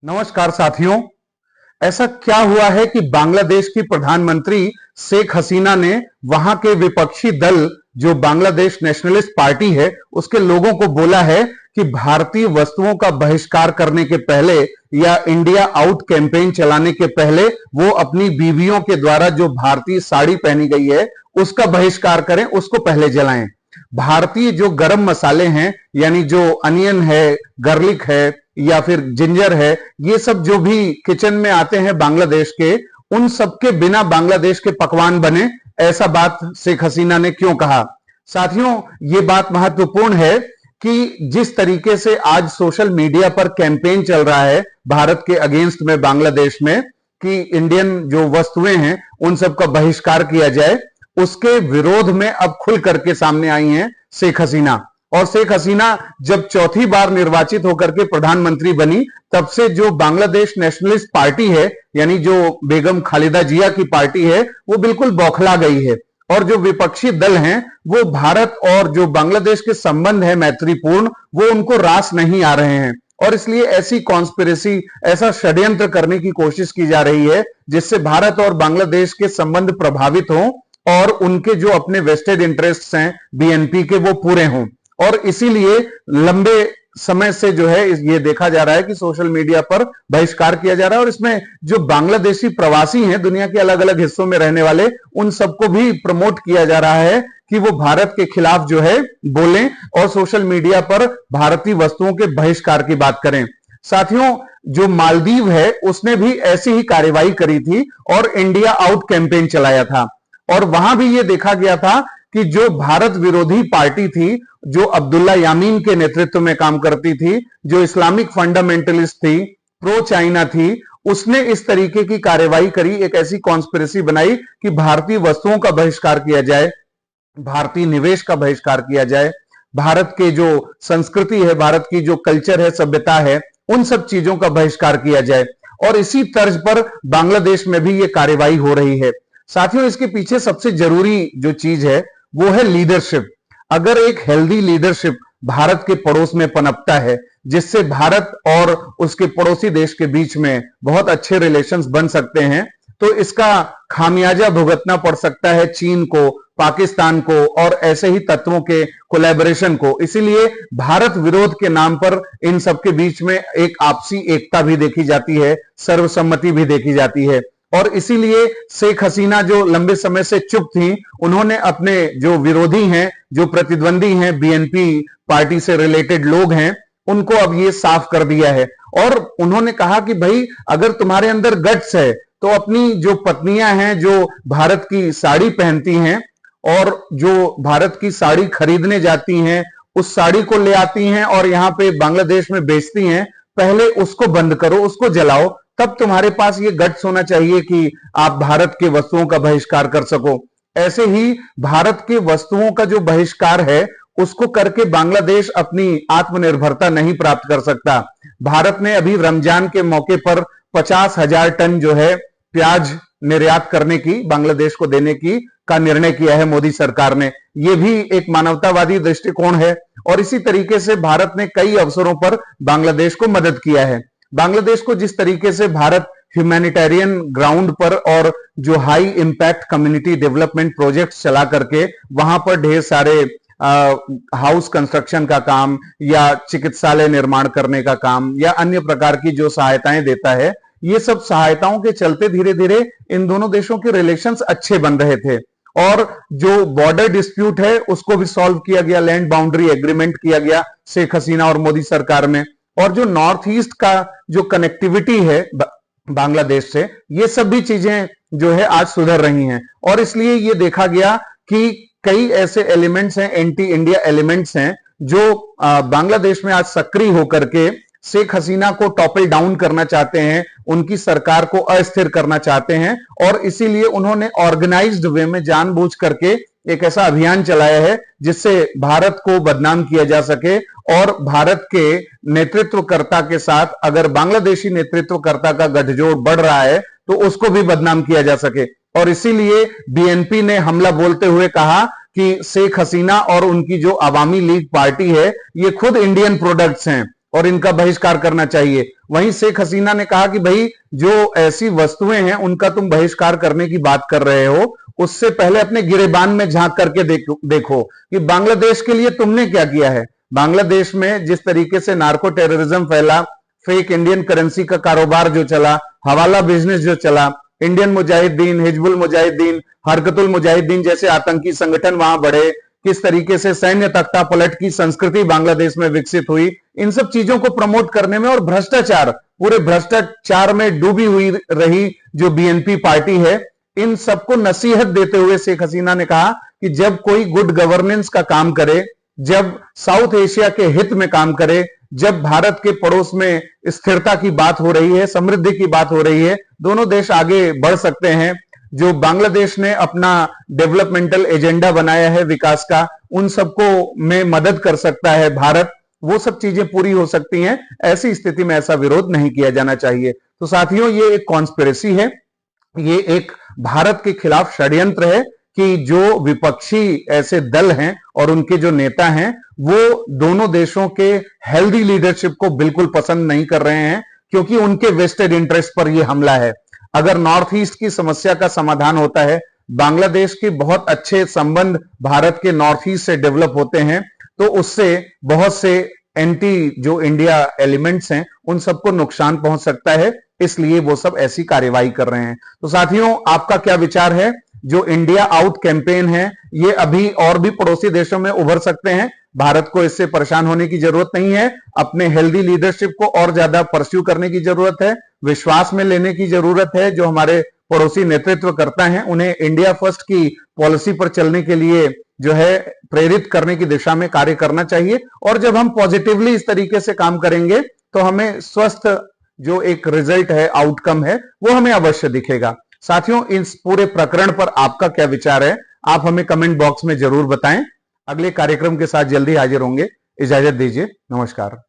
नमस्कार साथियों। ऐसा क्या हुआ है कि बांग्लादेश की प्रधानमंत्री शेख हसीना ने वहां के विपक्षी दल जो बांग्लादेश नेशनलिस्ट पार्टी है उसके लोगों को बोला है कि भारतीय वस्तुओं का बहिष्कार करने के पहले या इंडिया आउट कैंपेन चलाने के पहले वो अपनी बीवियों के द्वारा जो भारतीय साड़ी पहनी गई है उसका बहिष्कार करें, उसको पहले जलाएं। भारतीय जो गरम मसाले हैं यानी जो अनियन है, गार्लिक है या फिर जिंजर है, ये सब जो भी किचन में आते हैं बांग्लादेश के, उन सब के बिना बांग्लादेश के पकवान बने, ऐसा बात शेख हसीना ने क्यों कहा। साथियों, ये बात महत्वपूर्ण है कि जिस तरीके से आज सोशल मीडिया पर कैंपेन चल रहा है भारत के अगेंस्ट में बांग्लादेश में कि इंडियन जो वस्तुएं हैं उन सब का बहिष्कार किया जाए, उसके विरोध में अब खुल करके सामने आई हैं शेख हसीना। और शेख हसीना जब चौथी बार निर्वाचित होकर के प्रधानमंत्री बनी तब से जो बांग्लादेश नेशनलिस्ट पार्टी है यानी जो बेगम खालिदा जिया की पार्टी है वो बिल्कुल बौखला गई है। और जो विपक्षी दल हैं वो भारत और जो बांग्लादेश के संबंध है मैत्रीपूर्ण, वो उनको रास नहीं आ रहे हैं। और इसलिए ऐसी कॉन्स्पिरेसी, ऐसा षड्यंत्र करने की कोशिश की जा रही है जिससे भारत और बांग्लादेश के संबंध प्रभावित हों और उनके जो अपने वेस्टेड इंटरेस्ट्स हैं बीएनपी के वो पूरे हों। और इसीलिए लंबे समय से जो है ये देखा जा रहा है कि सोशल मीडिया पर बहिष्कार किया जा रहा है और इसमें जो बांग्लादेशी प्रवासी हैं दुनिया के अलग अलग हिस्सों में रहने वाले, उन सबको भी प्रमोट किया जा रहा है कि वो भारत के खिलाफ जो है बोलें और सोशल मीडिया पर भारतीय वस्तुओं के बहिष्कार की बात करें। साथियों, जो मालदीव है उसने भी ऐसी ही कार्रवाई करी थी और इंडिया आउट कैंपेन चलाया था। और वहां भी ये देखा गया था कि जो भारत विरोधी पार्टी थी, जो अब्दुल्ला यामीन के नेतृत्व में काम करती थी, जो इस्लामिक फंडामेंटलिस्ट थी, प्रो चाइना थी, उसने इस तरीके की कार्रवाई करी, एक ऐसी कॉन्स्पिरेसी बनाई कि भारतीय वस्तुओं का बहिष्कार किया जाए, भारतीय निवेश का बहिष्कार किया जाए, भारत के जो संस्कृति है, भारत की जो कल्चर है, सभ्यता है, उन सब चीजों का बहिष्कार किया जाए। और इसी तर्ज पर बांग्लादेश में भी ये कार्रवाई हो रही है। साथियों, इसके पीछे सबसे जरूरी जो चीज है वो है लीडरशिप। अगर एक हेल्दी लीडरशिप भारत के पड़ोस में पनपता है जिससे भारत और उसके पड़ोसी देश के बीच में बहुत अच्छे रिलेशंस बन सकते हैं, तो इसका खामियाजा भुगतना पड़ सकता है चीन को, पाकिस्तान को और ऐसे ही तत्वों के कोलैबोरेशन को। इसीलिए भारत विरोध के नाम पर इन सबके बीच में एक आपसी एकता भी देखी जाती है, सर्वसम्मति भी देखी जाती है। और इसीलिए शेख हसीना जो लंबे समय से चुप थी, उन्होंने अपने जो विरोधी हैं, जो प्रतिद्वंदी हैं, बीएनपी पार्टी से रिलेटेड लोग हैं, उनको अब ये साफ कर दिया है। और उन्होंने कहा कि भाई अगर तुम्हारे अंदर गट्स है तो अपनी जो पत्नियां हैं जो भारत की साड़ी पहनती हैं और जो भारत की साड़ी खरीदने जाती हैं, उस साड़ी को ले आती हैं और यहां पे बांग्लादेश में बेचती हैं, पहले उसको बंद करो, उसको जलाओ, तब तुम्हारे पास ये गट्स होना चाहिए कि आप भारत के वस्तुओं का बहिष्कार कर सको। ऐसे ही भारत के वस्तुओं का जो बहिष्कार है उसको करके बांग्लादेश अपनी आत्मनिर्भरता नहीं प्राप्त कर सकता। भारत ने अभी रमजान के मौके पर 50,000 टन जो है प्याज निर्यात करने की, बांग्लादेश को देने की का निर्णय किया है मोदी सरकार ने। यह भी एक मानवतावादी दृष्टिकोण है और इसी तरीके से भारत ने कई अवसरों पर बांग्लादेश को मदद किया है। बांग्लादेश को जिस तरीके से भारत ह्यूमैनिटेरियन ग्राउंड पर और जो high impact community development projects चला करके वहां पर ढेर सारे हाउस कंस्ट्रक्शन का काम या चिकित्सालय निर्माण करने का काम या अन्य प्रकार की जो सहायताएं देता है, ये सब सहायताओं के चलते धीरे धीरे इन दोनों देशों के रिलेशंस अच्छे बन रहे थे। और जो बॉर्डर डिस्प्यूट है उसको भी सॉल्व किया गया, लैंड बाउंड्री एग्रीमेंट किया गया शेख हसीना और मोदी सरकार में। और जो नॉर्थ ईस्ट का जो कनेक्टिविटी है बांग्लादेश से, ये सब भी चीजें जो है आज सुधर रही हैं। और इसलिए ये देखा गया कि कई ऐसे एलिमेंट्स हैं, एंटी इंडिया एलिमेंट्स हैं, जो बांग्लादेश में आज सक्रिय होकर के शेख हसीना को टॉपल डाउन करना चाहते हैं, उनकी सरकार को अस्थिर करना चाहते हैं। और इसीलिए उन्होंने ऑर्गेनाइज्ड वे में जानबूझ करके एक ऐसा अभियान चलाया है जिससे भारत को बदनाम किया जा सके और भारत के नेतृत्वकर्ता के साथ अगर बांग्लादेशी नेतृत्वकर्ता का गठजोड़ बढ़ रहा है तो उसको भी बदनाम किया जा सके। और इसीलिए बीएनपी ने हमला बोलते हुए कहा कि शेख हसीना और उनकी जो अवामी लीग पार्टी है ये खुद इंडियन प्रोडक्ट्स हैं और इनका बहिष्कार करना चाहिए। वहीं शेख हसीना ने कहा कि भाई जो ऐसी वस्तुएं हैं उनका तुम बहिष्कार करने की बात कर रहे हो, उससे पहले अपने गिरेबान में झांक करके देखो कि बांग्लादेश के लिए तुमने क्या किया है। बांग्लादेश में जिस तरीके से नार्को टेररिज्म फैला, फेक इंडियन करेंसी का कारोबार जो चला, हवाला बिजनेस जो चला, इंडियन मुजाहिदीन, हिजबुल मुजाहिदीन, हरकतुल मुजाहिदीन जैसे आतंकी संगठन वहां बढ़े, किस तरीके से सैन्य तख्ता पलट की संस्कृति बांग्लादेश में विकसित हुई, इन सब चीजों को प्रमोट करने में, और भ्रष्टाचार, पूरे भ्रष्टाचार में डूबी हुई रही जो बीएनपी पार्टी है, इन सबको नसीहत देते हुए शेख हसीना ने कहा कि जब कोई गुड गवर्नेंस का काम करे, जब साउथ एशिया के हित में काम करे, जब भारत के पड़ोस में स्थिरता की बात हो रही है, समृद्धि की बात हो रही है, दोनों देश आगे बढ़ सकते हैं। जो बांग्लादेश ने अपना डेवलपमेंटल एजेंडा बनाया है विकास का, उन सबको में मदद कर सकता है भारत, वो सब चीजें पूरी हो सकती हैं। ऐसी स्थिति में ऐसा विरोध नहीं किया जाना चाहिए। तो साथियों, ये एक कॉन्स्पिरेसी है, ये एक भारत के खिलाफ षड्यंत्र है कि जो विपक्षी ऐसे दल हैं और उनके जो नेता हैं वो दोनों देशों के हेल्दी लीडरशिप को बिल्कुल पसंद नहीं कर रहे हैं, क्योंकि उनके वेस्टेड इंटरेस्ट पर यह हमला है। अगर नॉर्थ ईस्ट की समस्या का समाधान होता है, बांग्लादेश के बहुत अच्छे संबंध भारत के नॉर्थ ईस्ट से डेवलप होते हैं, तो उससे बहुत से एंटी जो इंडिया एलिमेंट्स हैं उन सबको नुकसान पहुंच सकता है, इसलिए वो सब ऐसी कार्यवाही कर रहे हैं। तो साथियों, आपका क्या विचार है? जो इंडिया आउट कैंपेन है, ये अभी और भी पड़ोसी देशों में उभर सकते हैं। भारत को इससे परेशान होने की जरूरत नहीं है। अपने हेल्दी लीडरशिप को और ज्यादा परस्यू करने की जरूरत है, विश्वास में लेने की जरूरत है। जो हमारे पड़ोसी नेतृत्व करता है उन्हें इंडिया फर्स्ट की पॉलिसी पर चलने के लिए जो है प्रेरित करने की दिशा में कार्य करना चाहिए। और जब हम पॉजिटिवली इस तरीके से काम करेंगे तो हमें स्वस्थ जो एक रिजल्ट है, आउटकम है, वो हमें अवश्य दिखेगा। साथियों, इस पूरे प्रकरण पर आपका क्या विचार है, आप हमें कमेंट बॉक्स में जरूर बताएं। अगले कार्यक्रम के साथ जल्दी हाजिर होंगे। इजाजत दीजिए, नमस्कार।